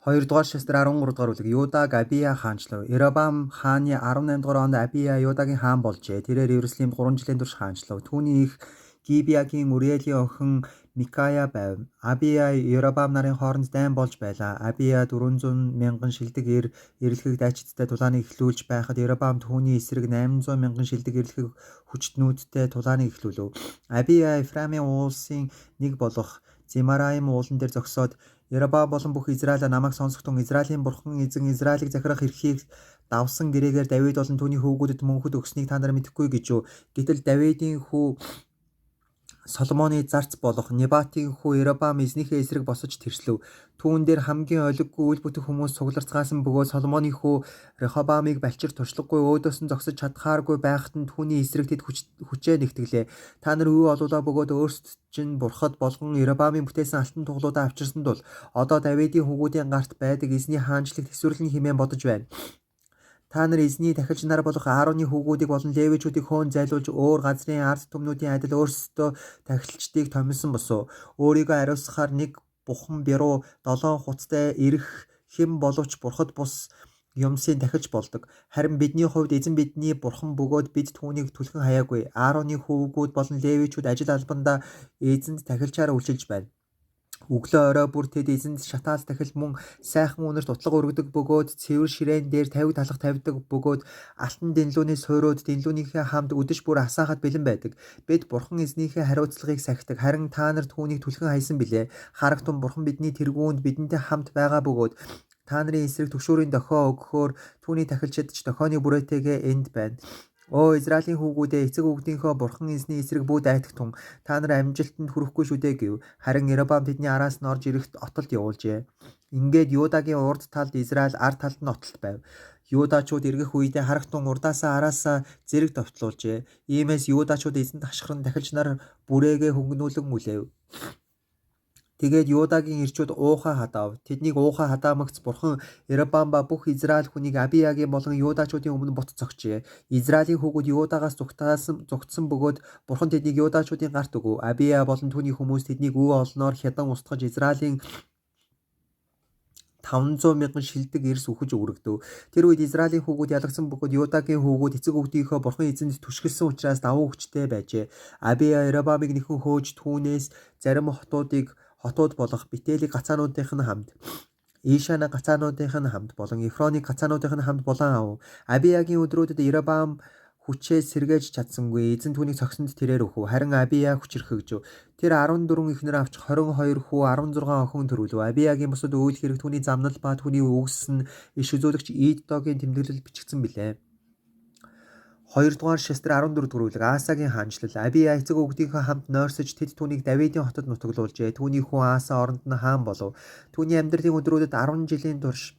2-р шатрын 13-р бүлэг Юдаг Абия хаанчлав. Яробаам хааны 18-р онд Абия Юдагийн хаан болжээ. Тэрээр Иерусалимд 3 жилийн турш хаанчлав. Түүний их Гибеагийн Үриэлийн охин Микая байв. Абия Яробаам нарын хооронд дайн болж байлаа. Абия 400 мянган шилдэг эрлэхийг дайчдтай тулааныг эхлүүлж байхад Яробаам түүний эсрэг 800 мянган шилдэг эрлэхийг хүчтнүүдтэй тулааныг эхлүүлв. Абия Эфраимын уулсын нэг болох Зимараим уулан дээр зогсоод Яробаам болон бүх Израиль намайг сонсохтун Израилийн бурхан эзэн Израилийг захирах эрхийг давсан гэрээгээр Давид болон түүний хүүгүүдэд мөнхөд өгснийг та нар мэдэхгүй гэж юу. Гэтэл Давидын хүү Соломоны зарц болох Небатийн хүү Яробаам эзнийхээ эсрэг босож тэрслэв. Түүн дээр хамгийн олиггүй үл бүтэх хүмүүс цугларцгаасан бөгөөд Соломоны хүү Рехобаамыг балчир туршлагагүй өөдөөс нь зогсож чадхааргүй байхад нь түүний эсрэг тэд хүчээ нэгтгэлээ. Та нар юу олуулаа бөгөөд өөрсдөд чинь бурхад болгон Яробаамын бүтээсэн алтан туглуудаа авчирсанд бол одоо Давидын хүүгүүдийн гарт байдаг эзний хаанчлалд хэсвэрлэн хэмээн бодож байна. Та нар эзний тахилч нар болох Аароны хүүгүүдийг болон Левичүүдийг хөөн зайлуулж өөр газрын ард түмнүүдийн адил өөрсдөө тахилчдыг томилсон босов. Өөрийгөө ариусгахаар нэг бухан бяруу 7 хуцтай ирэх хэн боловч бурхад бус юмсын тахилч болдог. Харин бидний хувьд эзэн бидний бурхан бөгөөд бид түүнийг түлхэн хаяагүй. Аароны хүүгүүд болон Левичүүд ажил албандаа эзэнд тахилчаар үйлчилж байна. Өглөө орой бүр тэд эзэнд шатаал тахил мөн сайхан үнэрт утлаг өргөдөг бөгөөд цэвэр ширээн дээр 50 талах тавьдаг бөгөөд алтан дэнлүүний суйрууд дэнлүүнийхээ хамт үдэш бүр асаахад бэлэн байдаг. Бид бурхан эзнийхээ хариуцлагыг сахидаг. Харин та нар түүнийг түлхэн хайсан билээ. Харагтун бурхан бидний тэргүүнд бидэнтэй хамт байгаа бөгөөд та нарын эсрэг түгшүүрийн дохио өгөхөөр түүний тахилчид ч дохионы бүрээтэйгээ энд байна. Оо Израилийн хүүгүүдээ эцэг өвгдийнхөө бурхан эзний эсрэг бүү дайтагтун та нар амжилтанд хүрэхгүй шүү дээ гэв. Харин Яробаам тэдний араас нь орж ирэхэд отолд явуулжээ. Ингээд Юдагийн урд талд Израиль ард талд нь отолд байв. Юдачууд эргэх үедээ харагтун урдаасаа араасаа зэрэг довтлуулжээ. Иймээс Юдачууд эзэнт хашгиран дахилч нар бүрээгээ хөнгөнүүлэн үлээв. Тэгээд Юдагийн ирчүүд уухай хадав. Тэднийг уухай хадаамагц бурхан Яробаам ба бүх Израиль хүнийг Абиягийн болон Юдачуудын өмнө бут зогчээ. Израилийн хүүгүүд Юдагаас зүгтсэн бөгөөд бурхан тэднийг Юдачуудын гарт өгөв. Абия болон түүний хүмүүс тэднийг өвөө олноор хядан устгаж Израилийн 500 мянган шилдэг эрс үхэж өргөдөв. Тэр үед Израилийн хүүгүүд ялагдсан бөгөөд Юдагийн хүүгүүд эцэг өвгдийнхөө бурхан эзэнд түшгэлсэн учраас давуу хүчтэй байжээ. Абия Яробаамыг нэхэн хөөж түүнээс зарим хотууд болох Бетелийг гацаануудынх нь хамт, Ишана гацаануудынх нь хамт болон Ефроны гацаануудынх нь хамт булан ав. Абиягийн өдрүүдэд Яробаам хүчээ сэргээж чадсангүй. Эзэн түүнийг цогсонд тэрээр өгөв. Харин Абия хүчрхэгжв. Тэр 14 эхнэр авч 22 хүү 16 охин төрүүлв. Абиягийн бусад үйл хэрэг түүний замнал ба түүний үгс нь иш үзүүлэгч Иддогийн тэмдэглэл бичигдсэн билээ. 2-р шатрын 14-р бүлэг Аасагийн хаанчлал. Абия эцэг өвгдийнхөө хамт нойрсож тэд түүнийг Давидын хотод нутаглуулжээ. Түүний хүү Ааса оронд нь хаан болов. Түүний амьдралын өдрүүдэд 10 жилийн турш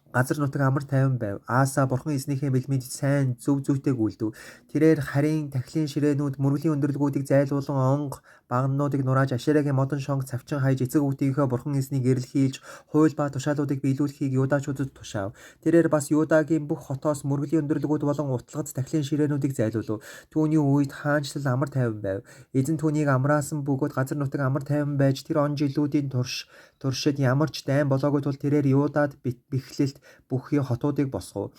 газар нутаг амар тайван байв. Ааса бурхан эзнийхээ бэлмид сайн зөв зүйтэй гүйлдэв. Тэрээр харийн тахилын ширээнүүд мөргөлийн өндөрлгүүдийг зайлуулан онго багнуудыг нурааж Ашерагийн модон шонг цавчин хайж эцэг өвгдийнхөө бурхан эзнийг гэрэлхийлж хууль ба тушаалуудыг биелүүлэхийг Юдачуудад тушаав. Тэрээр бас Юдагийн бүх хотоос мөргөлийн өндөрлгүүд болон утлагд тахилын ширээнүүдийг зайлуулв. Түүний үед хаанчлал амар тайван байв. Эзэн түүнийг амраасан бөгөөд газар нутаг амар тайван байж тэр он жилүүдийн туршид ямар ч дайн болоогүй тул тэрээр Юдад бэхлэлт бүхий хотуудыг босгов.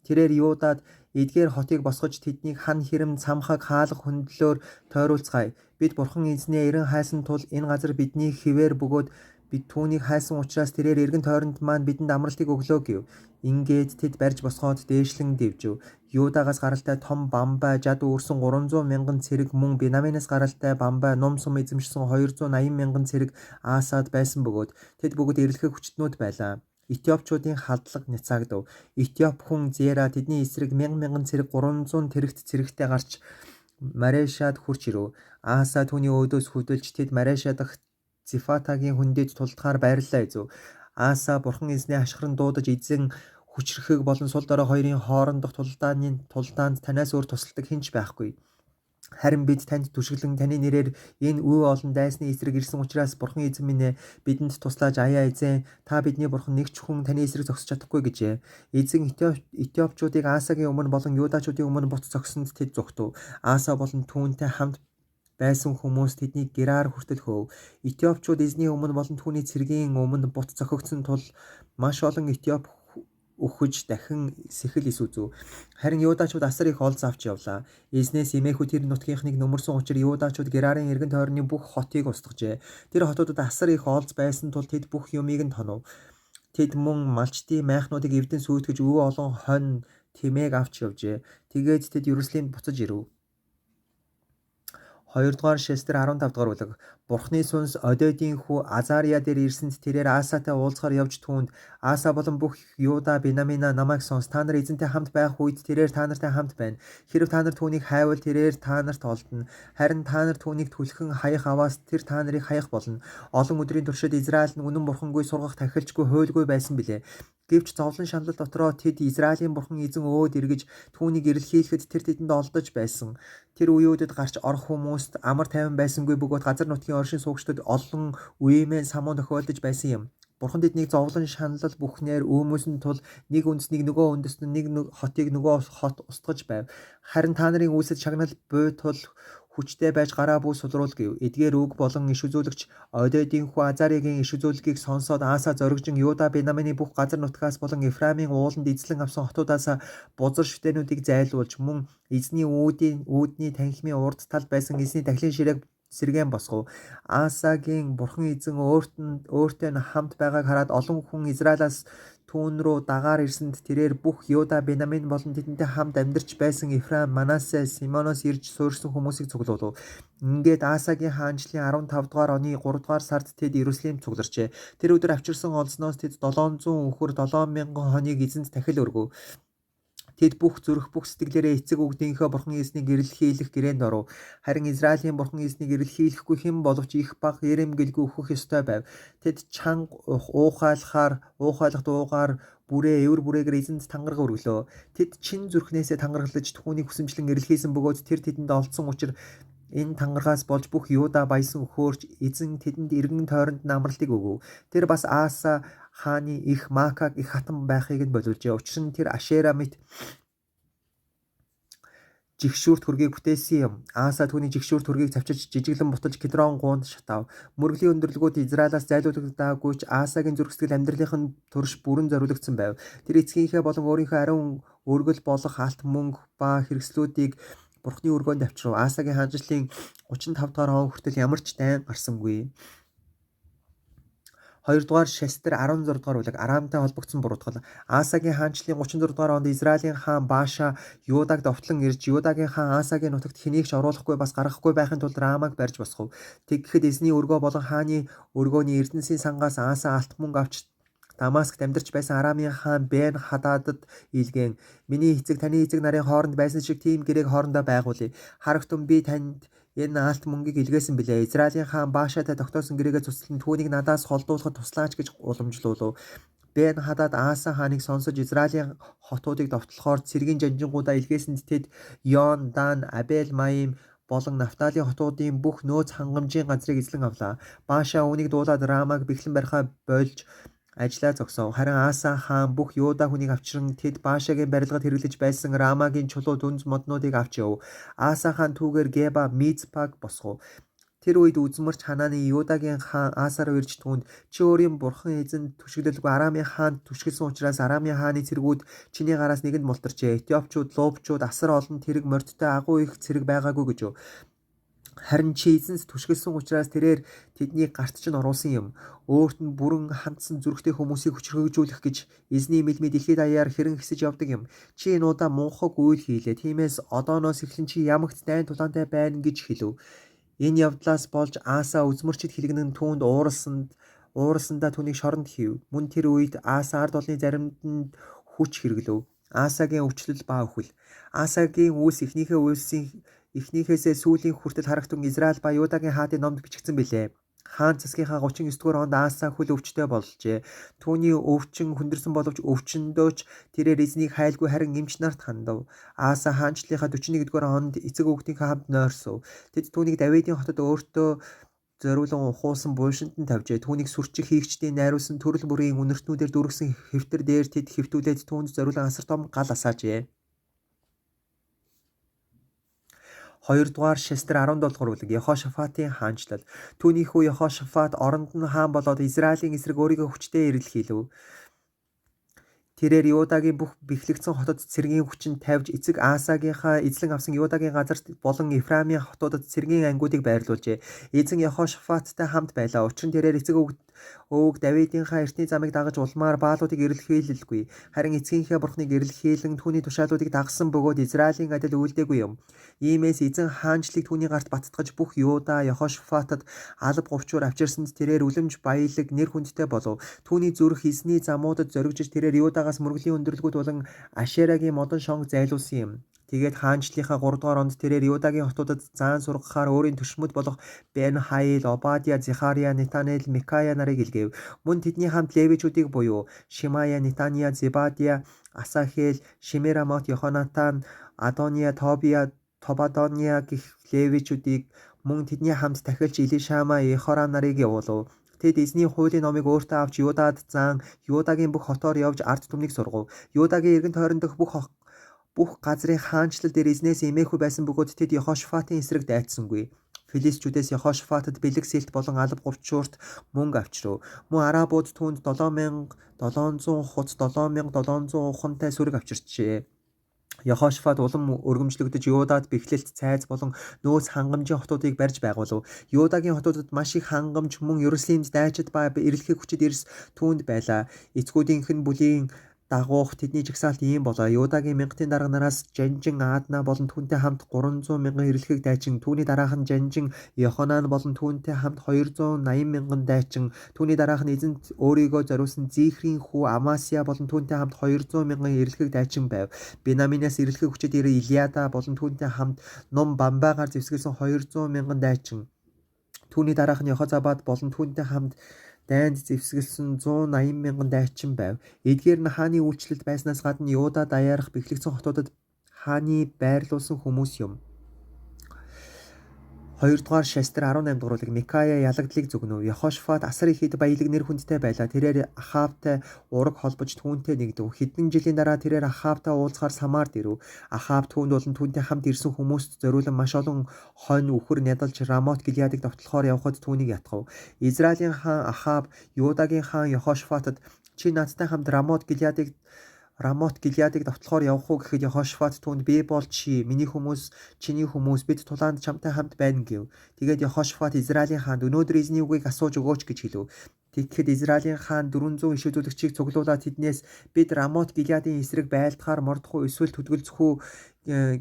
Тэрээр Юдад эдгээр хотыг босгож тэднийг хан хэрэм цамхаг хаалга хөндлөөр тойруулцгаая. Бид бурхан эзнээ эрен хайсан тул энэ газар бидний хэвээр бөгөөд бид түүнийг хайсан учраас тэрээр эргэн тойронд маань бидэнд амралтыг өглөө гэв. Ингээд тэд барьж босгоод дээшлэн дэвжив. Юдагаас гаралтай том бамбай жад үүрсэн 300 мянган цэрэг мөн Бенаминаас гаралтай бамбай ном сум эзэмшсэн 280 мянган цэрэг Аасад байсан бөгөөд тэд бүгд эрлэхэг хүчтнүүд байлаа. Этиопчуудын халдлага няцаагдав. Этиоп хүн Зера тэдний эсрэг мянган цэрэг 300 тэрэгт цэрэгтэй гарч Марешад хурч ирв. Ааса түүний өөдөөс хөдөлж тэд Мареша дахь Зефатагийн хүндэд тулдахаар байрлалаа эзв. Ааса бурхан эзнээ хашгиран дуудаж эзэн хүчрхэг болон сул дорой хоёрын хоорондох тулдаанд танаас өөр тусалдаг хэн ч байхгүй. Харин бид танд түшиглэн таны нэрээр энэ үе олон дайсны эсрэг ирсэн учраас бурхан эзэн минь ээ бидэнд туслаач аяа эзэн та бидний бурхан нэг ч хүн таны эсрэг зогсож чадахгүй гэжээ. Эзэн Этиопчуудыг Аасагийн өмнө болон Юдачуудын өмнө бут зогсонд тэд зүгтв. Ааса болон түүнтэй хамт байсан хүмүүс тэднийг Герар хүртэл хөөв. Этиопчууд эзний өмнө болон түүний цэргийн өмнө бут зохигдсон тул маш олон Этиоп өгөж дахин сэхэл исүзв. Харин Юдачууд асар их олз авч явлаа. Эзнээс эмээхүү тэр нутгийнхныг нөмөрсөн учраас Юдачууд Герарын эргэн тойрны бүх хотыг устгажээ. Тэр хотуудад асар их олз байсан тул тэд бүх юмыг нь тонов. Тэд мөн малчдын майхнуудыг эвдэн сүйтгэж өвөө олон хонь тэмээг авч явжээ. Тэгээд тэд Ерүслимд буцаж ирэв. 2-р Шестер 15-р бүлэг. Бурхны сүнс Одедийн хүү Азария дээр ирсэнд тэрээр Асатай уулзахаар явж түүнд Аса болон бүх Юда Бенамина намайг сонс. Та нар эзэнтэй хамт байх үед тэрээр та нартай хамт байна. Хэрэв та нар түүнийг хайвал тэрээр та нарт олдно. Харин та нар түүнийг түлхэн хаях аваас тэр та нарыг хаях болно. Олон өдрийн туршид Израиль нь үнэн бурхангүй сургах тахилчгүй хуйлгүй байсан билээ. Гэвч зовлон шаналл дотроо тэд Израилийн бурхан эзэн өөд эргэж түүнийг ирэлхийлэхэд тэр тэдэнд олдож байсан. Тэр үеүүдэд гарч орох хүмүүст амар тайван байсангүй бөгөөд газар нутгийн оршин суугчдад олон үеэмэн самуун тохиолдож байсан юм. Бурхан тэднийг зовлон шаналл бүхнээр өөмөсөн тул нэг үндэснийг нөгөө үндэст нь нэг хотыг нөгөө хот устгаж байв. Харин та нарын үйлсэд шагнал буй тул хүчтэй байж гараа бүү сулруул гэв. Эдгээр үг болон иш үзүүлэгч Одедийн хүү Азариагийн иш үзүүлгийг сонсоод Аса зоригжин Юда Бенамины бүх газар нутгаас болон Ефраимын ууланд эзлэн авсан хотуудаас бузар шүтэнүүдийг зайлуулж мөн эзний үүдний танхимын урд талд байсан эзний дахлын ширээг сэргээн босгов. Асагийн бурхан эзэн өөртөө хамт байгааг хараад олон хүн Израилаас түүн рүү дагаар ирсэнд тэрээр бүх Юда Бенамин болон тэдэнтэй хамт амьдарч байсан Ефраим, Манасе, Симоноос ирж суурьсан хүмүүсийг цуглуулв. Ингээд Асагийн хаанчлалын 15-р оны 3-р сард тэд Ерүслим цугларчээ. Тэр өдөр авчирсан олзноос тэд 700 өхөр 7,000 хоныг эзэнд дахил өргөв. Тэд бүх зүрх бүх сэтгэлээрээ эцэг өвгдийнхөө бурхан эзнийг ирэлхийлэх гэрээнд оров. Харин Израилийн бурхан эзнийг ирэлхийлэхгүй хэн боловч их баг эрэмгэлгүй өөхөх ёстой байв. Тэд чанга уухайлах дуугаар бүрээ эвэр бүрээгээр эзэнд тангараг өргөлөө. Тэд чин зүрхнээсээ тангаргалж түүнийг хүсэмжлэн ирэлхийлсэн бөгөөд тэр тэдэнд олдсон учраас энэ тангарагаас болж бүх Юда баясан өхөөрч эзэн тэдэнд эргэн тойронд амралтыг өгөв. Тэр бас Аса хааны их Маакаг их хатан байхыг нь боловжээ. Учир нь тэр Ашера мэт жигшүүрт хөргийг бүтээсэн юм. Аса түүний жигшүүрт хөргийг цавчиж жижиглэн буталж Кедрон гуунд шатав. Мөргөлийн өндөрлгүүд Израилаас зайлуулагдаагүй ч Асагийн зүрх сэтгэл амьдралынх нь турш бүрэн зориулагдсан байв. Тэр эцгийнхээ болон өөрийнхөө ариун өргөл болох алт мөнгө ба хэрэгслүүдийг Бурхны өргөөнд авчирв. Асагийн хаанчлалын 35 дугаар он хүртэл ямар ч дайн гарсангүй. 2-р Шестер 16 дугаар бүлэг. Арамтай холбогдсон буруутгал. Асагийн хаанчлалын 36 дугаар онд Израилийн хаан Бааша Юдаг довтлон ирж Юдагийн хаан Асагийн нутагт хэнийг ч оруулахгүй бас гаргахгүй байхын тулд Рамаг барьж босгов. Тэгэхэд эзний өргөө болон хааны өргөөний эрдэнсийн сангаас Аса алт мөнгө авч Дамаскт амьдарч байсан Арамын хаан Бен Хададад илгээн миний эцэг таны эцэг нарын хооронд байсан шиг тийм гэрээг хоорондоо байгуулъя. Харагтун би танд энэ алт мөнгийг илгээсэн билээ. Израилийн хаан Баашатай тогтоосон гэрээгээ цуцлан түүнийг надаас холдуулахад туслаач гэж уламжлуулав. Бен Хадад Аса хааныг сонсож Израилийн хотуудыг довтлохоор цэргийн жанжингуудаа илгээсэнд тэд Йон, Дан, Абел Маим болон Нафталийн хотуудын бүх нөөц хангамжийн газрыг эзлэн авлаа. Бааша үүнийг дуулаад Рамаг бэхлэн барихаа болж ажлаа зогсов. Харин Аса хаан бүх Юда хүнийг авчран тэд Баашагийн барилгад хэрэглэж байсан Рамагийн чулуу дүнз моднуудыг авч яв. Аса хаан түүгээр Геба, Мицпаг босгов. Тэр үед үзмэрч Ханааны Юдагийн хаан Асаар ирж түүнд чи өөрийн бурхан эзэнд түшиглэлгүй Арамын хаанд түшиглсэн учраас Арамын хааны цэргүүд чиний гараас нэгэнд мултарчээ. Этиопчууд, Лубчууд асар олон тэрэг мордтой агуу их цэрэг байгаагүй гэж юу. Харин чи эзэнс түшгэлсэн учраас тэрээр тэднийг гарт чинь оруулсан юм. Өөрт нь бүрэн хандсан зүрхтэй хүмүүсийг хүчрхэгжүүлэх гэж эзний мэлмий дэлхийд даяар хэрэн хэсэж явдаг юм. Чи энэ удаа мунхаг үйл хийлээ. Тиймээс одооноос эхлэн чи ямагт дайн тулаантай байна гэж хэлв. Энэ явдлаас болж Аса үзмэрчд хэлгэнэн түүнд ууралсандаа түүнийг шоронд хийв. Мөн тэр үед Аса ард олны заримданд хүч хэрэглэв. Асагийн өвчлөл ба өхөл. Асагийн үйлс эхнийхээсээ сүүлийн хүртэл харагтун Израиль ба Юдагийн хаадын номд бичигдсэн билээ. Хаан засгийнхаа 39-р онд Аса хөл өвчтэй болжээ. Түүний өвчин хүндэрсэн боловч өвчнөөч тэрээр эзнийг хайлгүй харин эмч нарт хандав. Аса хаанчлалынхаа 41-р онд эцэг өвгтийнхээ хамт нойрсов. Тэд түүнийг Давидын хотод өөртөө зориулан ухуулсан буушинд нь тавьжээ. Түүнийг сүрчих хийгчдийн найруулсан төрөл бүрийн үнэртнүүдээр дүргсэн хэвтэр дээр тэд хэвтүүлээд түүнд зориулан асар том гал асаажээ. 2-р Шестр 17 дугаар бүлэг Йехошафатын хаанчлал. Түүний хүү Йехошафат оронд нь хаан болоод Израилийн эсрэг өөрийгөө хүчтэй эрэлхийлв. Тэрээр Юдагийн бүх бэхлэгдсэн хотод цэргийн хүчин тавьж эцэг Асагийнхаа эзлэн авсан Юдагийн газарт болон Ефраимийн хотуудад цэргийн ангиудыг байрлуулжээ. Эзэн Йехошафаттай хамт байлаа. Учир нь тэрээр эцэг өвөг Давидынхаа эртний замыг дагаж улмаар Баалуудыг эрэлхийлэлгүй. Харин эцгийнхээ бурхныг эрэлхийлэн түүний тушаалуудыг дагсан бөгөөд Израилийн адил үйлдээгүй юм. Иймээс эзэн хаанчлыг түүний гарт баттгаж бүх Юда Йехошафатад алба говьчуур авчирсанд тэрээр үлэмж баялаг нэр хүндтэй болов. Түүний зүрх эзний замуудад зоригжиж тэрээр Юдагаас мөргөлийн өндөрлгүүд болон Ашерагийн модон шонг зайлуулсан юм. Тэгээд хаанчлалынхаа 3 дугаар онд тэрээр Юдагийн хотуудад заан сургахаар өөрийн төшмөд болох Бен Хаил, Обадия, Зихария, Нетанел, Микая нарыг илгээв. Мөн тэдний хамт левичүүдийг буюу Шимая, Нетания, Зебадия, Асахел, Шимерамот, Йоханатан, Адония, Тобадония гэх левичүүдийг мөн тэдний хамт тахилч Илишама, Ехорам нарыг явуулав. Тэд эзний хуулийн номыг өөртөө авч Юдад заан Юдагийн бүх хотоор явж ард түмнийг сургав. Юдагийн эргэн тойрон дэх бүх газрын хаанчлал дээр эзнээс эмээхүй байсан бөгөөд тэд Йехошафатын эсрэг дайцсангүй. Филистчүүдээс Йехошафатад бэлэг сэлт болон алба говьчуурт мөнгө авчирв. Мөн арабууд түүнд 7700 хуц 7700 ухантай сүрэг авчирчээ. Йехошафат улам өргөмжлөгдөж Юдад бэхлэлт цайз болон нөөц хангамжийн хотуудыг барьж байгуулв. Юдагийн хотуудад маш их хангамж мөн Ерүслимд дайчид ба эрэлхийг хүчит эрс түүнд байлаа. Эцгүүдийнх нь бүлийн дагуух тэдний жагсаалт ийм болоо. Юдагийн мянгатын дарга нараас Жанжин Аадна болон түүнтэй хамт 300 мянган эрэлхийг дайчин, түүний дараах нь Жанжин Йоханан болон түүнтэй хамт 280 мянган дайчин, түүний дараах нь эзэнт өөрийгөө зориулсан Зихрийн хүү Амасия болон түүнтэй хамт 200 мянган эрэлхийг дайчин байв. Бенаминаас эрэлхийг хүчит ир Илиада болон түүнтэй хамт Ном Бамбагаар зэвсгэлсэн 200 мянган дайчин, түүний дараах нь Йохозабад болон түүнтэй хамт дайнд зэвсгэлсэн 180 мянган дайчин байв. Эдгээр нь хааны үйлчлэлд байснаас гадна Юда даяарх бэхлэгдсэн хотуудад хааны байрлуулсан хүмүүс юм. 2-р Шестр 18 дугаар бүлэг Микая ялагдлыг зүгнөв. Йехошафат асар их хэд баялаг нэр хүндтэй байлаа. Тэрээр Ахавтай ураг холбож түүнтэй нэгдэв. Хэдэн жилийн дараа тэрээр Ахавтай уулзахаар Самард ирэв. Ахав түүнд болон түүнтэй хамт ирсэн хүмүүст зориулан маш олон хонь үхэр нядалж Рамот Гилеадыг довтлохоор явхад түүнийг ятгав. Израилийн хаан Ахав Юдагийн хаан Йехошафатад чи надтай хамт Рамот Гилеадыг довтлохоор явах уу гэхэд Йехошафат түүнд би бол чи миний хүмүүс чиний хүмүүс бид тулаанд чамтай хамт байна гэв. Тэгээд Йехошафат Израилийн хаанд өнөөдөр эзний үгийг асууж өгөөч гэж хэлв. Тэгэхэд Израилийн хаан 400 иш үзүүлэгчийг цуглуулад тэднээс бид Рамот Гилеадын эсрэг байлдахаар мордох уу эсвэл төдгөлцөх үү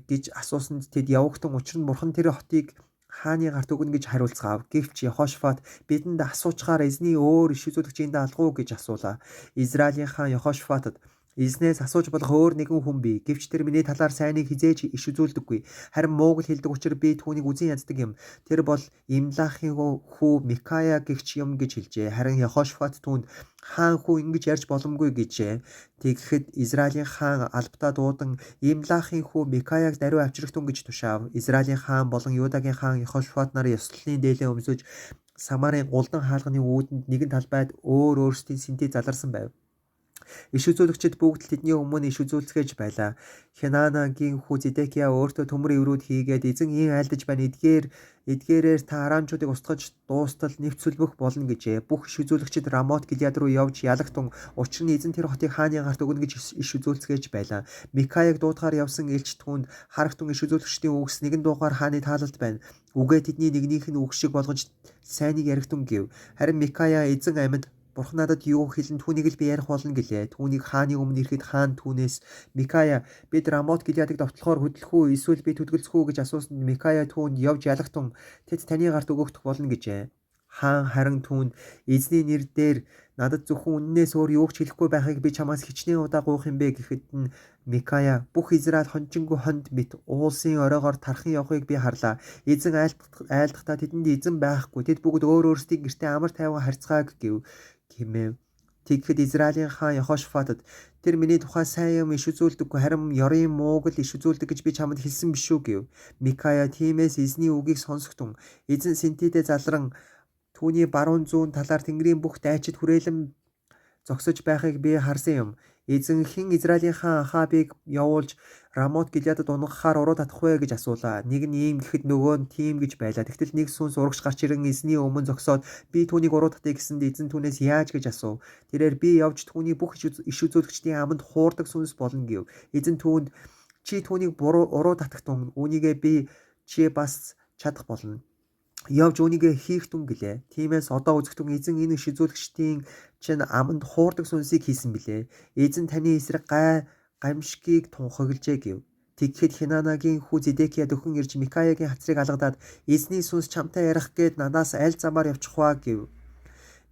гэж асуусанд тэд явагтан учир нь бурхан тэр хотыг хааны гарт өгнө гэж хариулцгаав. Гэвч Йехошафат бидэнд асуучгаар эзний өөр иш үзүүлэгчинд алгуу гэж асуулаа. Израилийн хаан Йехошафатад эзнээс асууж болох өөр нэгэн хүн бий. Гэвч тэр миний талаар сайныг хизээж иш үзүүлдэггүй. Харин муугал хэлдэг учраас би түүнийг үзэн яддаг юм. Тэр бол Имлахын хүү Микая гэгч юм гэж хэлжээ. Харин Йехошафат түүнд хаан хүү ингэж ярьж боломгүй гэжээ. Тэгэхэд Израилийн хаан албатаа дуудан Имлахын хүү Микаяг даруй авчрагтун гэж тушаав. Израилийн хаан болон Юдагийн хаан Йехошафат нар ёслолын дээлээ өмсөж Самарын голдон хаалганы үүдэнд нэгэн талбайд өөрсдийн сэнтий заларсан байв. Иш үзүүлэгчид бүгд л тэдний өмнө иш үзүүлцгээж байлаа. Хенанагийн хүү Зедекия өөртөө төмөр эврүүд хийгээд эзэн ийн айлдаж байна. Эдгээрээр та арамчуудыг устгаж дуустал нэвт сүлбэх болно гэжээ. Бүх иш үзүүлэгчид Рамот Гилеад руу явж ялагтун. Учир нь эзэн тэр хотыг хааны гарт өгнө гэж иш үзүүлцгээж байлаа. Микаяг дуудахаар явсан элч түүнд харагтун иш үзүүлэгчдийн үгс нэгэн дуугаар хааны таалалд байна. Үгээ тэдний нэгнийх нь үг шиг болгож сайныг яригтун гэв. Харин Микая эзэн амьд Бурхан надад юу хэлэн түүнийг л би ярих болно гэлээ. Түүнийг хааны өмнө ирэхэд хаан түүнээс Микая бид Рамот Гилеадыг довтлохоор хөдлөх үү эсвэл би төдгөлцөх үү гэж асуусанд Микая түүнд явж ялагтун тэд таны гарт өгөгдөх болно гэжээ. Хаан харин түүнд эзний нэр дээр надад зөвхөн үннээс өөр юу ч хэлэхгүй байхыг би чамаас хичнээн удаа гуйх юм бэ гэхэд нь Микая бүх Израиль хончингүй хонд мэт уулсын оройгоор тархан явахыг би харлаа. Эзэн айлдахдаа тэдэнд эзэн байхгүй. Тэд бүгд өөрсдийн гэртээ амар тайван харьцааг гэв хэмэв. Тэгэхэд Израилийн хаан Йехошафатад тэр миний тухай сайн юм иш үзүүлдэггүй харин ёрын муугал иш үзүүлдэг гэж би чамд хэлсэн биш үү гэв. Микая тиймээс эзний үгийг сонсогтун. Эзэн сэнтидээ залран түүний баруун зүүн талаар Тэнгэрийн бүх дайчид хүрээлэн зогсож байхыг би харсан юм. Эзэн хэн Израилийн хаан Ахабыг явуулж Рамот Гилеадад унгахаар уруу татах вэ гэж асуулаа. Нэг нь ийм гэхэд нөгөө нь тийм гэж байлаа. Тэгтэл нэг сүнс урагш гарч ирэн эзний өмнө зогсоод би түүнийг уруу татъя гэсэнд эзэн түүнээс яаж гэж асуув. Тэрээр би явж түүний бүх иш үзүүлэгчдийн аманд хуурдаг сүнс болно гэв. Эзэн түүнд чи түүнийг уруу татах тун үүнийгээ би чи бас чадах болно. Явж үүнийгээ хийх тун гэлээ. Тиймээс одоо үзэгтэн эзэн энэ иш үзүүлэгчдийн чинь аманд хуурдаг сүнсийг хийсэн билээ. Эзэн таны эсрэг гамшигыг тунхаглажээ гэв. Тэгэхэд Хинанагийн хүү Зедекия дөхөн ирж Микаягийн хацрыг алгадаад эзний сүнс чамтай ярих гээд надаас аль замаар явчих вэ гэв.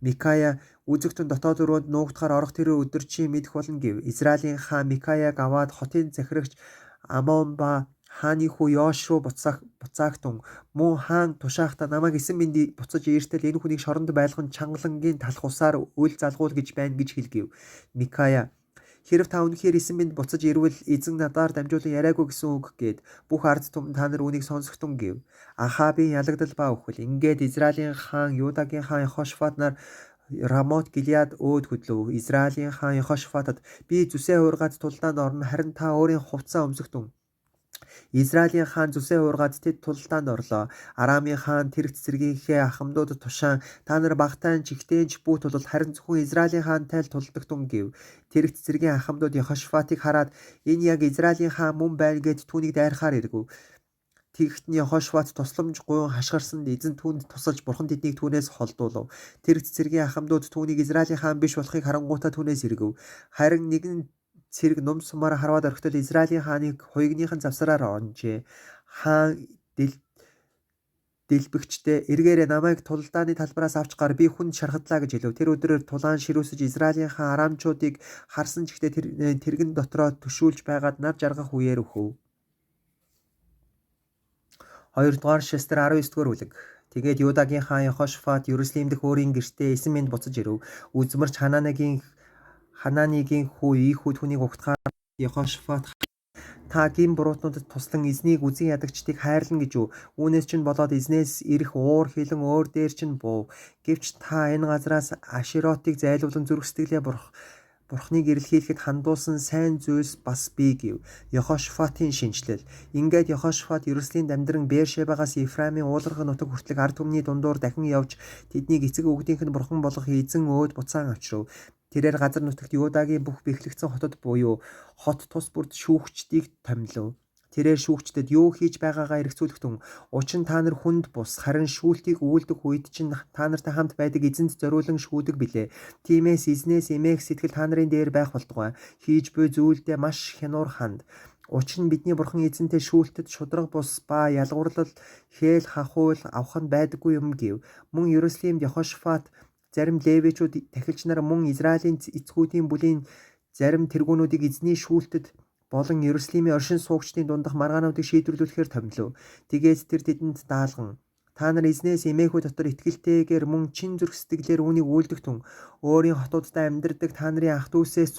Микая үзэгтэн дотоод руу нуугдахаар орох тэр өдөр чи мэдэх болно гэв. Израилийн хаан Микаяг аваад хотын захирагч Амон ба хааны хүү Йоош руу буцаагтун мөн хаан тушаахта намайг 9 минь буцаж иртэл энэ хүнийг шоронд байлган чангалангийн талх усаар үл залгуул гэж байна гэж хэлгэв. Микая хэрв та үнэхээр 9 минь буцаж ирвэл эзэн надаар дамжуулан яриагүй гэсэн үг гээд бүх ард түмэн та нар үүнийг сонсохтун гэв. Ахабын ялагдал ба үхэл. Ингээд Израилийн хаан Юдагийн хаан Йехошафат нар Рамот Гилеад өөд хөдлөв. Израилийн хаан Йехошафатад би зүсээ хуургаад тулдаанд орно харин та өөрийн хувцас өмсөхтун. Израилийн хаан зүсээ хуургаад тэд тулдаанд орлоо. Арамын хаан тэр цэцэргийнхээ ахмадууд тушаан та нар багтаан чигтээнч бүү тулал харин зөвхөн Израилийн хаантай л тулдагтун гэв. Тэр цэцэргийн ахмадууд Йехошафатыг хараад энэ яг Израилийн хаан мөн байна гэд түүнийг дайрахаар иргэв. Тэгэхэд нь Йехошафат тусламж гуйн хашгирсанд эзэн түүнд тусалж бурхан тэднийг түүнээс холдуулав. Тэр цэцэргийн ахмадууд түүнийг Израилийн хаан биш болохыг харангуйтаа түүнээс иргэв. Харин нэгэн цэрэг нум сумаар харваад орхитол Израилийн хааныг хуйгныхан завсраар онжээ. Хаан дэлбэгчтэй эргээрээ намайг тулдааны талбараас авч гар би хүнд шархадлаа гэж хэлв. Тэр өдрөөр тулаан ширүүсэж Израилийн хаан арамчуудыг харсан ч гэхдээ тэргэн дотроо төшүүлж байгаад нар жаргах үеэр өхөв. 2 дугаар шестер 19 дугаар бүлэг. Тэгээд Юдагийн хаан Йехошафат Ерүслим дэх өөрийн гэртээ 9 минь буцаж ирэв. Үзмэрч Хананигийн хүү Ихүү түүнийг угтахаар Йехошафат та гин буруутнуудад туслан эзнийг үзэн ядагчдыг хайрлан гэж юу? Үүнээс чинь болоод эзнээс ирэх уур хилэн өөр дээр чинь буув. Гэвч та энэ газраас Аширотыг зайлуулан зүрх сэтгэлээ Бурхныг ирэлхийлэхэд хандуулсан сайн зүйлс бас бий гэв. Йехошафатын шинжлэл. Ингээд Йехошафат Ерүслимд амьдран Бершебагаас Ефраимын ууларгын нутаг хүртэлх ард түмний дундуур дахин явж тэднийг эцэг өвгдийнх нь бурхан болох эзэн өөд буцаан авчрав. Тэрээр газар нутагт Юдагийн бүх бэхлэгдсэн хотод буюу хот тус бүрд шүүгчдийг томилов. Тэрээр шүүгчдэд юу хийж байгаагаа эргцүүлэхтэн учир нь та нар хүнд бус харин шүүлтийг үйлдэх үед чинь та нартай хамт байдаг эзэнд зориулан шүүдэг билээ. Тиймээс эзнээс эмээх сэтгэл та нарын дээр байх болтугай. Хийж буй зүйлдээ маш хянуур ханд. Учир нь бидний бурхан эзэнтэй шүүлтэд шудраг бус ба ялгуурлал хээл хахуул авах нь байдаггүй юм гэв. Мөн Ерүслимд Йехошафат зарим левичүүд тахилч нар мөн Израилийн эцгүүдийн бүлийн зарим тэргүүнүүдийг эзний шүүлтэд болон Ерүслимийн оршин суугчдын дундах маргаануудыг шийдвэрлүүлэхээр томилов. Тэгээд тэр тэдэнд даалган та нар эзнээс эмээхүй дотор итгэлтэйгээр мөн чин зүрх сэтгэлээр үүнийг үйлдэх тун өөрийн хотуудтай амьдардаг та нарын ах дүүсээс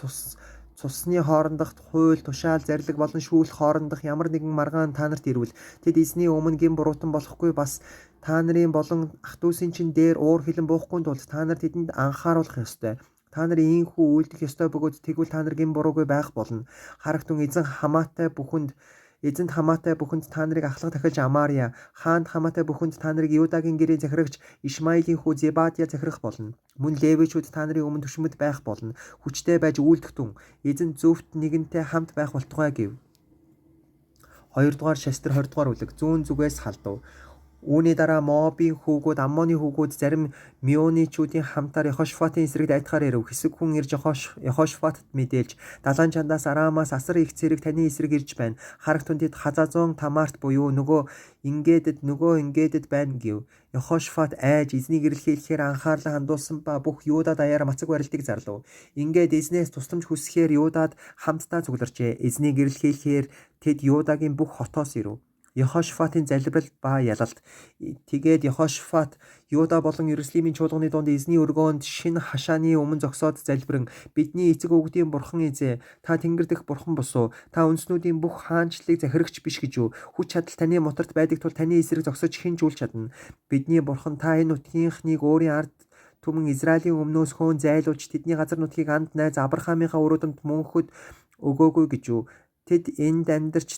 цусны хоорондох хууль тушаал зарлиг болон шүүлэх хоорондох ямар нэгэн маргаан та нарт ирвэл тэд эзний өмнө гин буруутан болохгүй бас та нарын болон ах дүүсийн чинь дээр уур хилэн буухгүй тулд та нар тэдэнд анхааруулах ёстой. Та нар ийхүү үйлдэх ёстой бөгөөд тэгвэл та нар гин буруугүй байх болно. Харагтун эзэнд хамаатай бүхэнд та нарыг ахлах дахилж Амария, хаанд хамаатай бүхэнд та нарыг Юдагийн гэрийн захирагч Ишмаилийн хүү Зебадия захирах болно. Мөн левичүүд та нарын өмнө төшмөд байх болно. Хүчтэй байж үйлдэх тун эзэн зөвхт нэгэнтэй хамт байх болтугай гэв. 2 дугаар шестер 20 дугаар бүлэг зүүн зүгээс халдав. Үүний дараа Моабын хүүгүүд, Аммоны хүүгүүд зарим Меоничүүдийн хамтаар Йехошафатын эсрэг дайтахаар ирэв. Хэсэг хүн ирж Йехошафатад мэдээлж, далайн чандаас Арамаас асар их цэрэг таны эсрэг ирж байна. Харагтун тэд Хазазон Тамарт буюу нөгөө ингээдэд байна гэв. Йехошафат айж эзнийг ирэлхийлэхээр анхаарлаа хандуулсан ба бүх Юда даяар мацаг барилтыг зарлав. Ингээд эзнээс тусламж хүсэхээр Юдад хамтдаа цугларчээ. Эзнийг ирэлхийлэхээр тэд Юдагийн бүх хотоос ирэв. Йехошафатын залбирал ба ялалт. Тэгээд Йехошафат Юда болон Ерүслимийн чуулганы дунд эзний өргөөнд шинэ хашааны өмнө зогсоод залбирэн бидний эцэг өвгдийн бурхан эзээ та тэнгэр дэх бурхан босуу та үндэснүүдийн бүх хаанчлалыг захирагч биш гэж юу хүч чадал таны моторт байдаг тул таны эсрэг зогсож хэн ч үл чадна. Бидний бурхан та энэ нутгийнхнийг өөрийн ард Түмэн Израилийн өмнөөс хөөн зайлуулж тэдний газар нутгийг анд найз Авраамынхаа өрөөдөнд мөнхөд өгөөгүй гэж үү? Тэд энд амьдарч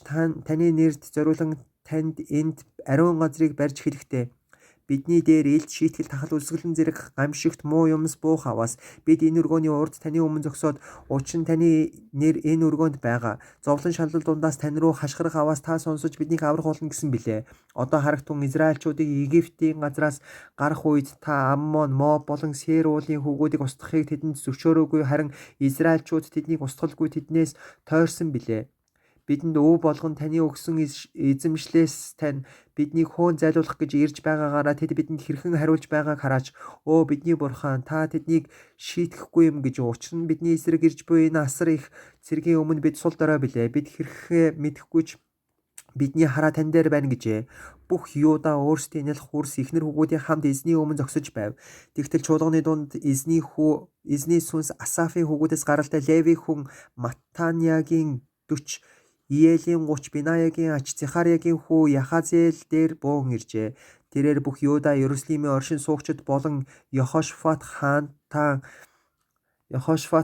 таны нэрд зориулан танд энд ариун газрыг барьж хэлэхдээ бидний дээр илт шийтгэл тахал үлсгэлэн зэрэг гамшигт муу юмс буух аваас бид энэ өргөөний урд таны өмнө зогсоод учир нь таны нэр энэ өргөөнд байгаа. Зовлон шалал дундаас тань руу хашгирах аваас та сонсож биднийг аврах болно гэсэн билээ. Одоо харагтун Израильчуудыг Египтийн газраас гарах үед та Аммон, Моб болон Сээр уулын хүүгүүдийг устгахыг тэдэнд зөвшөөрөөгүй, харин Израильчууд тэднийг устгалгүй тэднээс тойрсон билээ. Бидэнд өв болгон таны өгсөн эзэмшлээс тань биднийг хөөн зайлуулах гэж ирж байгаагаараа тэд бидэнд хэрхэн хариулж байгааг хараач. Өө бидний бурхан, та тэднийг шийтгэхгүй юм гэж учир нь бидний эсрэг ирж буй энэ асар их цэргийн өмнө бид сул дорой билээ. Бид хэрхэн мэдэхгүй ч бидний хараа тань дээр байна гэжээ. Бүх Юуда өөрсдийн нялх хүрс ихнэр хүүгүүдийн хамт эзний өмнө зогсож байв. Тэгтэл чуулганы дунд эзний сүнс Асафын хүүгүүдээс гаралтай Леви хүн Матанягийн 40, Иелийн 30, Бинаягийн ач, Зихариягийн хүү Яхазиэл дээр буун иржээ. Тэрээр бүх Юуда Ерүслимийн оршин суугчид болон Йехошафат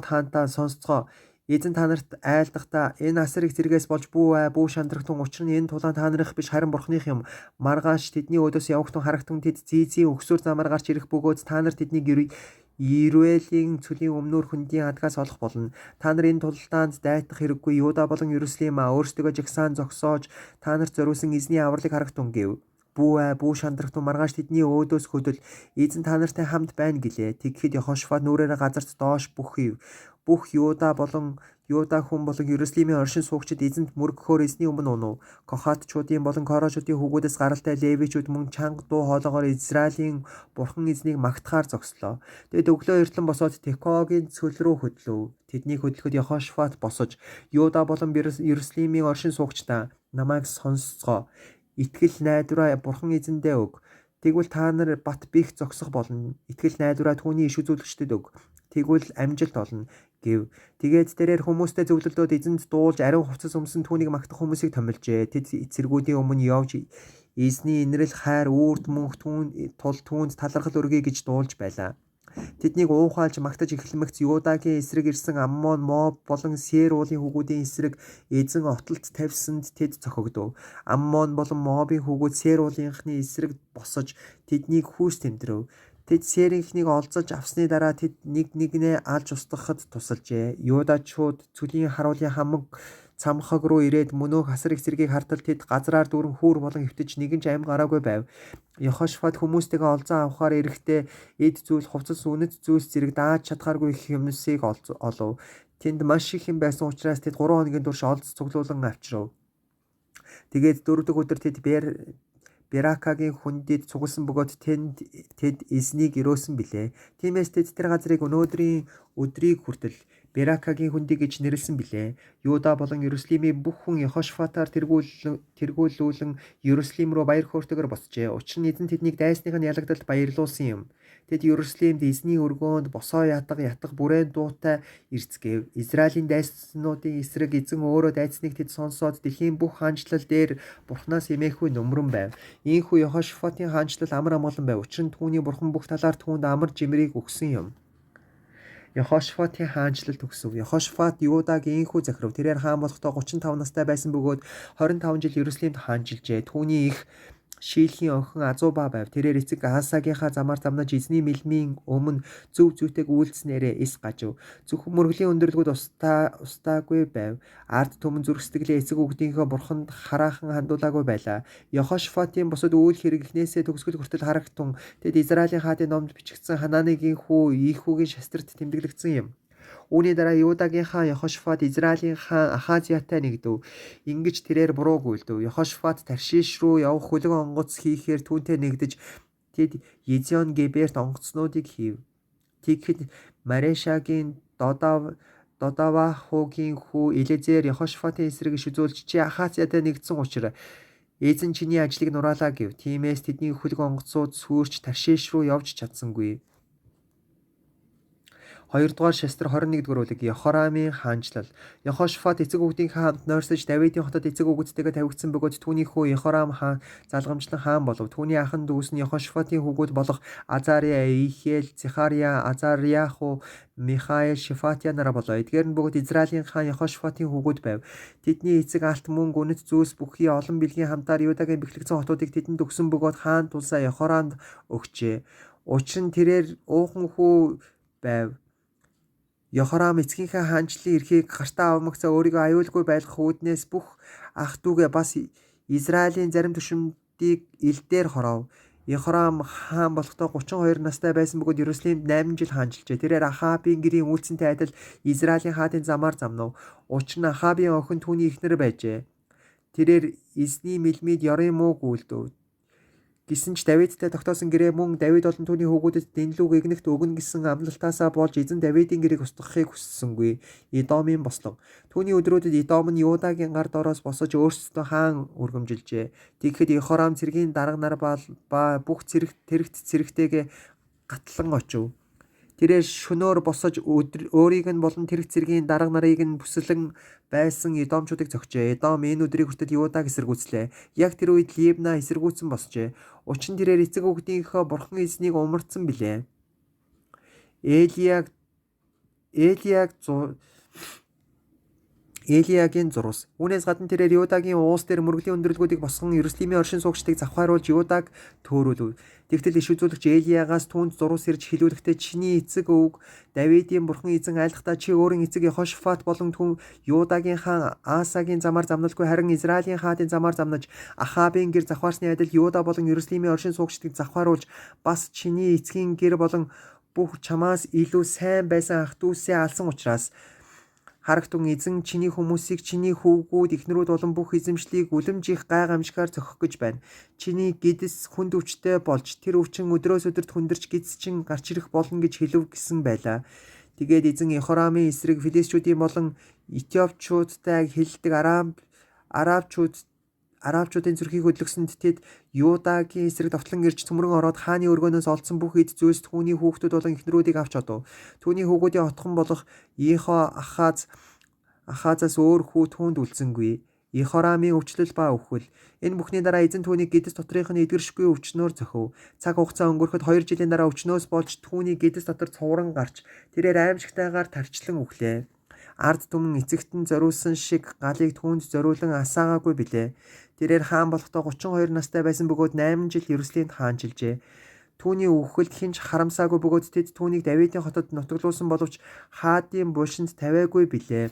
хаантаа сонсцгоо. Эзэн та нарт айлдахдаа энэ асар их зэрэгээс болж бүү шандрахтун, учир нь энэ тулаан та нарых биш харин бурхных юм. Маргааш тэдний өдөөс явахтун харагтун тэд зийзийн өгсөөр замаар гарч ирэх бөгөөд та нар тэднийг Ируэлийн цөлийн өмнөр хөндийн адгаас олох болно. Та нар энэ тулдаанд дайтах хэрэггүй. Юуда болон Ерүслим өөрсдөө жагсаан зогсоож та нарт зориулсан эзний авралыг харагтун гэв. Бүү шандрахтун маргааш тэдний өөдөөс хөдөл эзэн та нартай хамт байна гэлээ. Тэгэхэд Йехошафат нүрээрээ газарт доош бүх Юуда хүн болон Ерүслимийн оршин суугчид эзэнт мөргөхөөр эзний өмнө унав. Кохатчуудын болон Корошуудын хүүгүүдээс гаралтай Левичүүд мөн чанга дуу хоолоогоор Израилийн бурхан эзнийг магтахаар зогслоо. Тэгэд өглөө эртлэн босоод Текогийн цөл рүү хөдлөв. Тэднийг хөдлөхөд Йехошафат босож Юуда болон Ерүслимийн оршин суугчдаа намайг сонсцгоо. Итгэл найдвараа бурхан эзэндээ өг. Тэгвэл та нар бат бих зогсох болно. Итгэл найдвараа түүний иш үзүүлэгчдэд өг. Тэгвэл амжилт олно гэв. Тэгээд тэрээр хүмүүстэй зөвлөлдөөд эзэнд дуулж ариун хувцас өмсөн түүнийг магтах хүмүүсийг томилжээ. Тэд эцэргүүдийн өмнө явж эзний инрэл хайр үрд мөнх түүнд талархал өргөе гэж дуулж байлаа. Тэднийг уухайлж магтаж эхлэмэгц Юудагийн эсрэг ирсэн Аммон, Моб болон Сээр уулын хүүгүүдийн эсрэг эзэн отолд тавьсанд тэд цохигдов. Аммон болон Мобын хүүгүүд Сээр уулынхны эсрэг босож тэднийг хүүс тэмдэрэв. Тэд Сээрийнхнийг олзож авсны дараа тэд нэгнээ алж устгахад тусалжээ. Юудачууд цөлийн харуулын хамаг цамхаг руу ирээд мөнөөх асар их зэргийг хартал тэд газраар дүүрэн хүүр болон хөвтөж нэгэн ч амь гараагүй байв. Йехошафат хүмүүстэйгээ олзон авахаар ирэхдээ эд зүйл, хувцас, үнэт зүйлс зэрэг дааж чадхааргүй их юмсыг олов. Тэнд маш их юм байсан учраас тэд 3 хоногийн турш олз цуглуулан авчирв. Тэгээд 4 дахь өдөр тэд Беракагийн хүндэд цугласан бөгөөд тэд эзнийг өрөөсөн билээ. Тиймээс тэд тэр газрыг өнөөдрийн өдрийг хүртэл Беракагийн хүндий гэж нэрлсэн билээ. Юуда болон Ерүслимийн бүх хүн Йехошафатаар тэргүүлүүлэн Ерүслим рүү баяр хөөртэйгээр босжээ. Учир нь эзэн тэднийг дайсныхын ялагдалд баярлуулсан юм. Тэд Ерүслимд эзний өргөөнд босоо ятга бүрээн дуутай ирцгээв. Израилийн дайснуудын эсрэг эзэн өөрөө дайсныг тэд сонсоод дэлхийн бүх хаанчлал дээр бурхнаас эмээхгүй нөмрөн байв. Ийхүү Йехошафатын хаанчлал амар амгалан байв. Учир нь түүний бурхан бүх талаар түүнд амар жимрийг өгсөн юм. Йехошафатын хаанчлал төгсөв. Йехошафат Юудагийн ийхүү захирав. Тэрээр хаан болохдоо 35 настай байсан бөгөөд 25 жил Ерүслимд хаанчилжээ. Түүний их Шийлхийн охин Азуба байв. Тэрээр эцэг Асагийнхаа замаар замнаж эзний мэлмийн өмнө зөв зүйтэйг үйлдснээрээ эс гажив. Зөвхөн мөргөлийн өндөрлгүүд устаагүй байв. Ард түмэн зүрх сэтгэлээ эцэг өвгдийнхөө бурханд хараахан хандуулаагүй байлаа. Йехошафатын бусад үйл хэрэг эхнээсээ төгсгөл хүртэл харагтун тэд Израилийн хаадын номд бичигдсэн Хананыгийн хүү Ийхүүгийн шастрт тэмдэглэгдсэн юм. Үүний дараа Юудагийн хаан Йехошафат Израилийн хаан Ахазиятай нэгдэв. Ингэж тэрээр бурууг үйлдэв. Йехошафат Таршиш руу явах хөлөг онгоц хийхээр түүнтэй нэгдэж тэд Езион Геберт онгоцнуудыг хийв. Тэгэхэд Марешагийн Додавахогийн хүү Элезер Йехошафатын эсрэг иш үзүүлж чи Ахазиятай нэгдсэн учраас эзэн чиний ажлыг нураалаа гэв. Тиймээс тэдний хөлөг онгоцууд сүрч Таршиш руу явж чадсангүй. 2-р Шестр 21-р бүлэг Йохорамын хаанчлал. Йехошафат эцэг хүүхдийнхээ хамт нойрсож Давидын хотод эцэг хүүхэдтэйгээ тавигдсан бөгөөд түүний хүү Йохорам хаан залгамжлан хаан болов. Түүний ахын дүүс нь Йехошафатын хүүгүүд болох Азария, Ийхиэл, Зехария, Азарияху, Михаил, Шефатия нараа болоо. Эдгээр нь бүгд Израилийн хаан Йехошафатын хүүгүүд байв. Тэдний эцэг алт мөнгө, үнэт зүйлс бүхий олон бэлгийн хамтаар Юдагийн бэхлэгдсэн хотуудыг тэдэнд өгсөн бөгөөд хаан тулсаа Йохорамд өгчээ. Учир нь тэрээр уухан хүү байв. Йохорам эцгийнхээ хаанчлалын эрхийг гартаа авмагцаа өөрийгөө аюулгүй байлгах үүднээс бүх ах дүүгээ бас Израилийн зарим түшимдийг элдээр хоров. Йохорам хаан болохдоо 32 настай байсан бөгөөд Иерусалимд 8 жил хаанчилжээ. Тэрээр Ахабын гэрийн үйлцэнтэй адил Израилийн хаадын замаар замнав. Учир нь Ахабын охин түүний эхнэр байжээ. Тэрээр эзний мэлмид ёрын мууг үйлдэв. Гэсэн ч Давидтай тогтоосон гэрээ мөн Давид болон түүний хүүгүүдэд дэнлүүг игнэгт өгнө гэсэн амлалтаасаа болж эзэн Давидын гэрээг устгахыг хүссэнгүй. Идомын бослог. Түүний өдрүүдэд Идом нь Юдагийн гар дороос босож өөрсдөө хаан үргэмжилжээ. Тэгэхэд Йохорам цэргийн дарга нар ба бүх цэрэгтэйгээ гатлан очив. Тэрээр шөнөөр босож өөрийг нь болон тэрэг цэргийн дарга нарыг нь бүслэн байсан Идомчуудыг зогчээ. Идом энэ өдрийг хүртэл Юдаг эсэргүүцлээ. Яг тэр үед Либна эсэргүүцсэн босчээ. Учир нь тэрээр эцэг хүүхдийнхээ бурхан эзнийг умарцсан билээ. Элиягийн зурус. Үүнээс гадна тэрээр Юдагийн уус дээр мөргөлийн өндөрлгүүдийг босгон Иерусалимийн оршин суугчдыг завхааруулж Юдаг төөрүүлв. Тэгтэл иш үзүүлэгч Элиягаас түүнд зурус ирж хэлүүлэхдээ чиний эцэг өвөг Давидын бурхан эзэн айлхдаа чи өөрийн эцэг Йехошафат болон Юдагийн хаан Асагийн замаар замналгүй харин Израилийн хаадын замаар замнаж Ахабын гэр завхаарсны адил Юда болон Иерусалимийн оршин суугчдыг завхааруулж бас чиний эцгийн гэр болон бүх чамаас илүү сайн байсан ах дүүсээ алсан учраас харагтун эзэн чиний хүмүүсийг чиний хүүгүүд эхнэрүүд болон бүх эзэмшлийг үлэмжих гай гамшигаар зохих гэж байна. Чиний гэдэс хүнд өвчтэй болж тэр өвчин өдрөөс өдөрт хүндэрч гэдэс чин гарч ирэх болно гэж хэлв гэсэн байлаа. Тэгээд эзэн Йохорамын эсрэг Филистичүүдийн болон Этиопчуудтай хэлдэг Арабчуудын зүрхийг хөдлөсөнд тэд Юдагийн эсрэг довтлон ирж цөмрөн ороод хааны өргөнөөс олдсон бүх эд зүйлс түүний хүүхдүүд болон эхнэрүүдийг авч одов. Түүний хүүгүүдийн отхон болох Ахазаас өөр хүү түүнд үлдсэнгүй. Йохорамын өвчлөл ба өвхөл. Энэ бүхний дараа эзэн түүнийг гэдэс доторх нь эдгэршгүй өвчнөөр зөхөв. Цаг хугацаа өнгөрөхөд 2 жилийн дараа өвчнөөс болж түүний гэдэс дотор цувран гарч тэрээр аимшигтайгаар тарчлан өглөө. Ард түмэн эцэгтэн зориулсан шиг галыг түүнд зориулан асаагаагүй билээ. Тэрээр хаан болохдоо 32 настай байсан бөгөөд 8 жил Иерусалимд хаанчилжээ. Түүний өвхөлд хинч харамсаагүй бөгөөд тэд түүнийг Давидын хотод нутаглуулсан боловч хаадын булшинд тавиагүй билээ.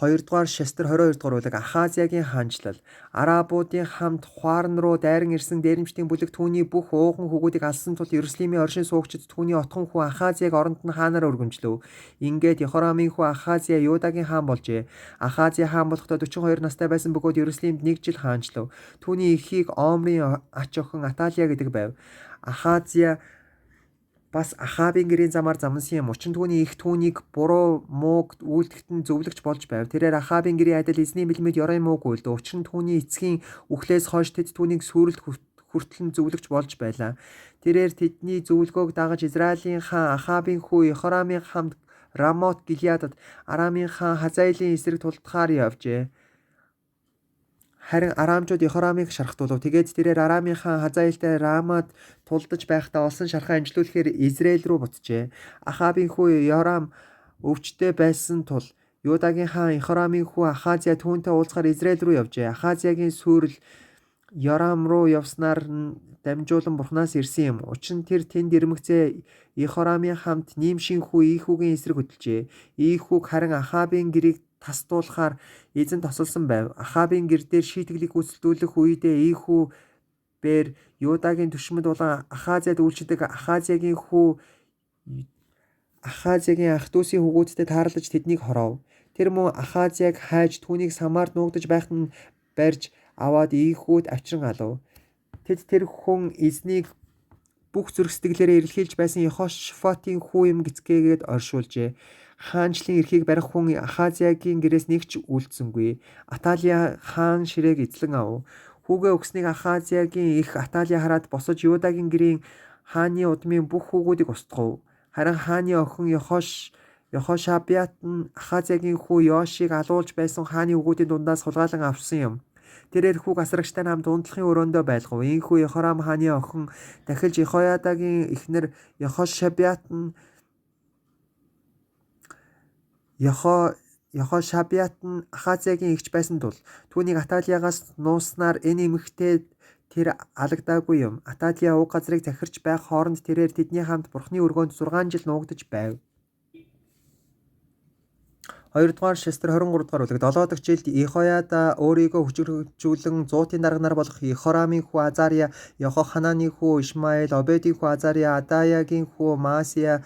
2-р Шестр 22-р бүлэг Ахазиягийн хаанчлал. Арабуудын хамт Хуарн руу дайран ирсэн дээрэмчдийн бүлэг түүний бүх ууган хүүгүүдийг алсан тул Иерусалимийн оршин суугчид түүний отхон хүү Ахазияг оронд нь хаанаар өргөмжлөв. Ингээд Йохорамын хүү Ахазия Юдагийн хаан болжээ. Ахазия хаан болохдоо 42 настай байсан бөгөөд Иерусалимд 1 жил хаанчлав. Түүний эхийг Омрийн ач охин Аталия гэдэг байв. Ахазия бас Ахабын гэрийн замаар замнасан юм. Учир нь түүний их түүнийг буруу мууг үйлдэхт нь зөвлөгч болж байв. Тэрээр Ахабын гэрийн адил эзний мэлмид ёрын мууг үйлдэв. Учир нь түүний эцгийн үхлээс хойш тэд түүнийг сүрэлт хүртэл зөвлөгч болж байлаа. Тэрээр тэдний зөвлөгөөг дагаж Израилийн хаан Ахабын хүү Йохорамын хамт Рамот Гилеадад Арамын хаан Хазаилийн эсрэг тулдахаар явжээ. Харин Арамчууд Йохорамыг шархтуулав. Тэгээд тэрээр Арамын хаан Хазаилтай Рамад тулдаж байхдаа олсон шархаа амжилуулахаар Израиль руу буцжээ. Ахабын хүү Йорам өвчтэй байсан тул Юдагийн хаан Йохорамын хүү Ахазия түүнтэй уулзахаар Израиль руу явжээ. Ахазиягийн сүрэл Йорам руу явснаар дамжуулан Бурханаас ирсэн юм. Учир нь тэр тэнд ирмэгцээ Йохорамын хамт Нимшин хүү Ийхүүгийн эсрэг хөдөлжээ. Ийхүүг харин Ахабын гэрийг тасдуулахаар эзэн тосолсон байв. Ахабын гэр дээр шийтгэлийг гүйцэтгүүлэх үедээ Ийхүү бээр Юдагийн түшмэд болон Ахазиад үйлчдэг Ахазиягийн ах дүүсийн хүүгүүдтэй таарлаж тэднийг хоров. Тэр мөн Ахазияг хайж түүнийг самаар нуугдаж байхад нь барьж аваад Ийхүүд авчран алав. Тэд тэр хүн эзнийг бүх зүрх сэтгэлээрээ эрэлхийлж байсан Йехошафатын хүү юм гисгээгээд оршуулжээ. Хаанчлын эрхийг барих хүн Ахазиягийн гэрээс нэг ч үлдсэнгүй. Аталия хаан ширээг эзлэн ав. Хүүгээ өгснийг Ахазиягийн их Аталия хараад босож Юдагийн гэрийн хааны удмын бүх хүүгүүдийг устгав. Харин хааны охин Йехошафат нь Ахазягийн хүү Йошийг алуулж байсан хааны хүүгүүдийн дундаас хулгайлан авсан юм. Тэрээр хүүг асрагчтай хамт унтлахын өрөөндөө байлгав. Ийхүү Йехорам хааны охин дахилж Йехоядагийн эхнэр Йехошафат нь Ахазягийн эгч байсан тул түүнийг Аталиягаас нууснаар энэ эмэгтэй тэр алагдаагүй юм. Аталия уг газрыг захирч байх хооронд тэрээр тэдний хамт Бурхны өргөөнд 6 жил нуугдаж байв. 2-р Шестер 23-р бүлэг 7 дахь жилд Йехояда өөрийгөө хүчрхэгжүүлэн зуутын дарга нар болох Йехорамын хүү Азария, Йохананы хүү Ишмаэл, Обедийн хүү Азария, Адаягийн хүү Маасия,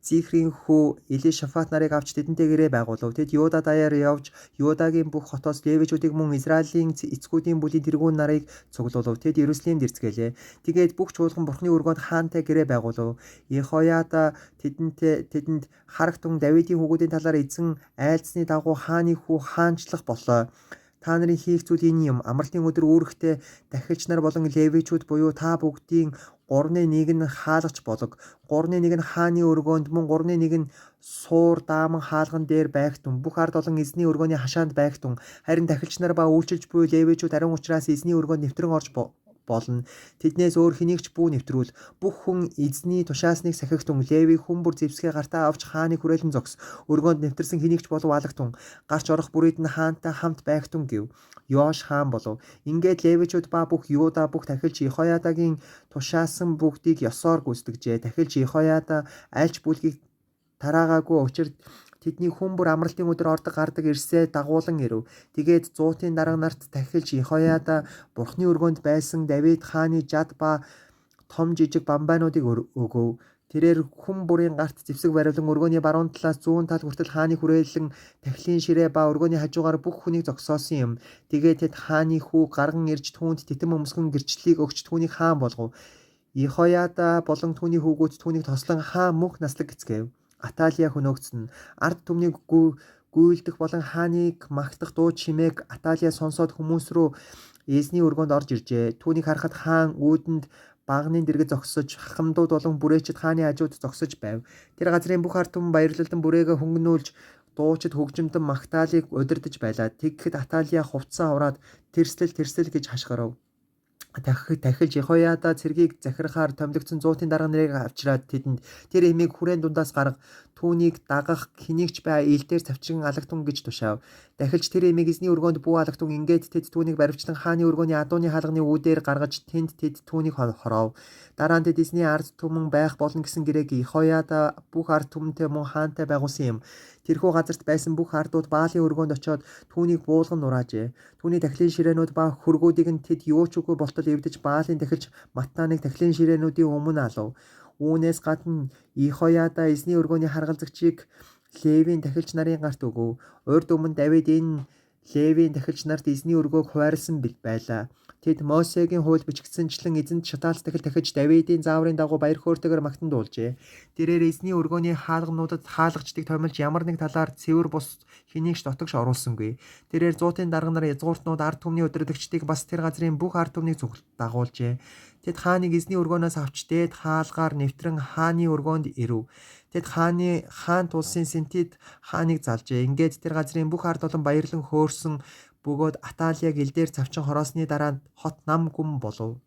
Зихрийн хүү Элишафат нарыг авч тэдэнтэй гэрээ байгуулав. Тэд Юда даяар явж Юдагийн бүх хотоос Левичүүдийг мөн Израилийн эцгүүдийн бүлийн тэргүүн нарыг цуглуулв. Тэд Иерусалимд ирцгээлээ. Тэгээд бүх чуулган Бурхны өргөөнд хаантай гэрээ байгуулав. Йехояда тэдэнд харагтун Давидын хүүгүүдийн талаар эзэн айлдсны дагуу хааны хүү хаанчлах боллоо. Та нарын хийх зүйл энэ юм. Амралтын өдөр үүрэхдээ дахилч нар болон левичүүд буюу та бүгдийн 3-1 нь хаалгач болог. 3-1 нь хааны өргөөнд мөн 3-1 нь суур дааман хаалган дээр байгтун. Бүх ард олон эзний өргөөний хашаанд байгтун. Харин дахилч нар ба үйлчилж буй левичүүд ариун учраас эзний өргөөнд нэвтрэн орж болно. Тэднээс өөр хэнийг ч бүү нэвтрүүл. Бүх хүн эзний тушаасныг сахигтун. Леви хүн бүр зэвсгээ гартаа авч хааны хүрээлэн зогс. Өргөөнд нэвтэрсэн хэнийг ч болов алагтун. Гарч орох бүрийд нь хаантай хамт байгтун гэв. Йош хаан болов. Ингээд левичүүд ба бүх Юда бүх дахилж Йехоядагийн тушаасан бүгдийг ёсоор гүйцэтгэжээ. Дахилж Йехояда альч бүлгийг тараагаагүй учир тэдний хүн бүр амралтын өдөр ордог гардаг ирсээ дагуулan ирэв. Тэгээд зуутын дарга нарт дахилж Йехояда Бурхны өргөөнд байсан Давид хааны жад ба том жижиг бамбайнуудыг өгөв. Тэрээр хүн бүрийн гарт зэвсэг бариулан өргөөний баруун талаас зүүн тал хүртэл хааны хүрээлэн тахилын ширээ ба өргөөний хажуугаар бүх хүнийг зогсоосон юм. Тэгээд тэд хааны хүү гарган ирж түүнд титэм өмсгөн гэрчлэлийг өгч түүнийг хаан болгов. Йехояда болон түүний хүүгүүд түүнийг тослон хаан мөнх наслаг гэцгээв. Аталия хөнөөгцөн. Ард түмнийг гүйлдэх болон хааныг магтах дуу чимээг Аталия сонсоод хүмүүс рүү эзний өргөөнд орж иржээ. Түүнийг харахад хаан үүдэнд багны дэргэд зогсож, хахамдууд болон бүрээчид хааны хажууд зогсож байв. Тэр газрын бүх ард түмэн баярлалдан бүрээгээ хөнгөнүүлж, дуучид хөгжимтөн магтаалыг удирдах байлаа. Тэгэхэд Аталия хувцас аваад тэрслэл гэж хашгирав. Дахилж Йехояда цэргийг захирахаар томилогдсон зуутын дарга нарыг авчираад тэдэнд тэр эмийг хүрээнд дундаас гарга, түүнийг дагах хэнийг ч бай ил дээр цавчран алагтун гэж тушаав. Дахилж тэр эмийг эзний өргөөнд бүү алагтун ингээд тэд түүнийг баривчлан хааны өргөөний адууны хаалганы үүдээр гаргаж тэнд тэд түүнийг хоров. Дараа нь тэд эзний ард түмэн байх болно гэсэн гэрээг Йехояда бүх ард түмэнтэй мөн хаантай байгуулсан юм. Тэрхүү газарт байсан бүх ардууд Баалын өргөөнд очоод түүнийг буулган нураажээ. Түүний дахилын ширээнүүд ба хөргүүдийг нь тэд юу ч үгүй болтол эвдэж Баалын дахилж Маттаныг дахилын ширээнүүдийн өмнө алав. Үүнээс гадна Йехояда эзний өргөөний харгалзагчийг Левийн дахилч нарын гарт өгөв. Урд өмнө Давид энэ Левийн дахилч нарт эзний өргөөг хуваарлсан байлаа. Тэд Мосегийн хууль бичигдсэнчлэн эзэнт шатаалц дахиж Давидын зааврын дагуу баяр хөөртэйгээр магтан дуулжээ. Тэрээр эзний өргөөний хаалгануудад хаалгачдыг томилж ямар нэг талаар цэвэр бус хэнийг ч дотогш оруулсангүй. Тэрээр зуутын дарга нар язгууртнууд ард түмний удирдагчдыг бас тэр газрын бүх ард түмнийг дагуулжээ. Тэд хааныг эзний өргөөнөөс авч дээд хаалгаар нэвтрэн хааны өргөөнд ирэв. Тэд хаан тулсын Синтид хааныг залжээ. Ингээд тэр газрын бүх ард олон баярлан хөөрсөн бөгөөд Аталия гэлдээр цавчин хороосны дараа хот нам гүм болов.